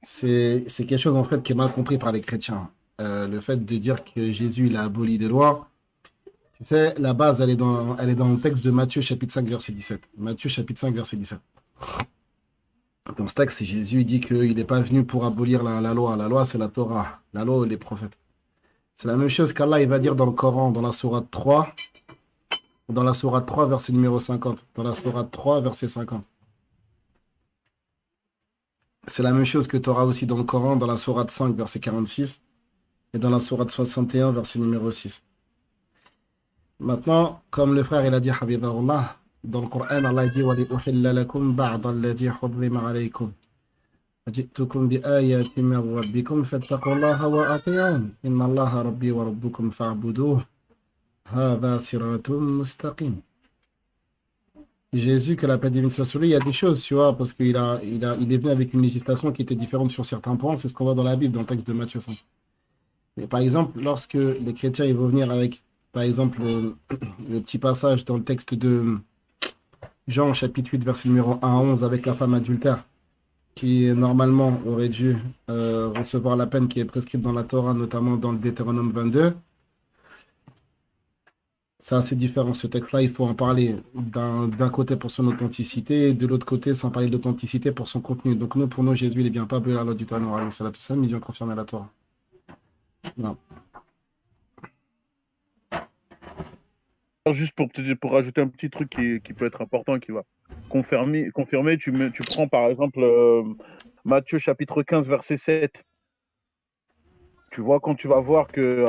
c'est quelque chose en fait qui est mal compris par les chrétiens. Le fait de dire que Jésus il a aboli des lois, tu sais, la base elle est dans le texte de Matthieu chapitre 5 verset 17. Matthieu chapitre 5 verset 17. Dans ce texte, Jésus il dit qu'il n'est pas venu pour abolir la loi. La loi, c'est la Torah. La loi et les prophètes. C'est la même chose qu'Allah il va dire dans le Coran, dans la sourate 3, dans la sourate 3 verset numéro 50. Dans la sourate 3 verset 50. C'est la même chose que tu auras aussi dans le Coran, dans la sourate 5 verset 46 et dans la sourate 61 verset numéro 6. Maintenant, comme le frère il a dit, Habibullah, dans le Coran, Allah dit وَلِأُحِلَّ لَكُمْ بَعْضَ الَّذِي حُرِّمَ عَلَيْكُمْ وَجِئْتُكُمْ بِآيَاتٍ مِّن رَّبِّكُمْ فَاتَّقُوا اللَّهَ وَأَطِيعُونِ إِنَّ اللَّهَ رَبِّي وَرَبُّكُمْ فَاعْبُدُوهُ هَذَا صِرَاطٌ مُّسْتَقِيمٌ. Jésus, que la paix divine soit sur lui, il y a des choses, tu vois, parce il est venu avec une législation qui était différente sur certains points. C'est ce qu'on voit dans la Bible, dans le texte de Matthieu 5. Mais par exemple, lorsque les chrétiens ils vont venir avec, par exemple, le petit passage dans le texte de Jean, chapitre 8 verset numéro 1 à 11, avec la femme adultère, qui normalement aurait dû recevoir la peine qui est prescrite dans la Torah, notamment dans le Deutéronome 22. C'est assez différent. Ce texte-là, il faut en parler d'un côté pour son authenticité, et de l'autre côté, sans parler d'authenticité pour son contenu. Donc, nous, pour nous, Jésus, il est bien pas la loi du Talmud, tout ça, mais il vient confirmer la Torah. Non. Juste pour rajouter un petit truc qui peut être important, qui va confirmer tu prends par exemple Matthieu chapitre 15, verset 7. Tu vois, quand tu vas voir que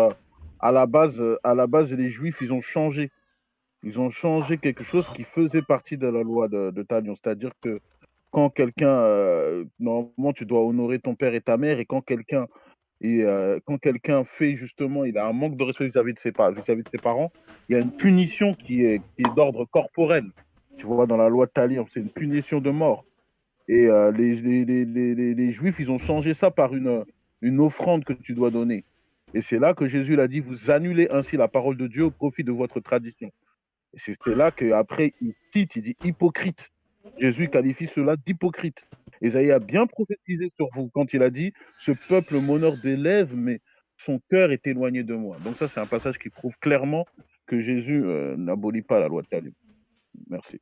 à la base, les Juifs, ils ont changé. Ils ont changé quelque chose qui faisait partie de la loi de Talion. C'est-à-dire que quand quelqu'un, normalement, tu dois honorer ton père et ta mère, et quand quelqu'un fait justement, il a un manque de respect vis-à-vis de ses parents, il y a une punition qui est d'ordre corporel. Tu vois, dans la loi de Talion, c'est une punition de mort. Et les Juifs, ils ont changé ça par une offrande que tu dois donner. Et c'est là que Jésus l'a dit, vous annulez ainsi la parole de Dieu au profit de votre tradition. Et c'est là qu'après, il cite, il dit hypocrite. Jésus qualifie cela d'hypocrite. Isaïe a bien prophétisé sur vous quand il a dit, ce peuple m'honore des lèvres, mais son cœur est éloigné de moi. Donc ça, c'est un passage qui prouve clairement que Jésus n'abolit pas la loi de Talmud. Merci.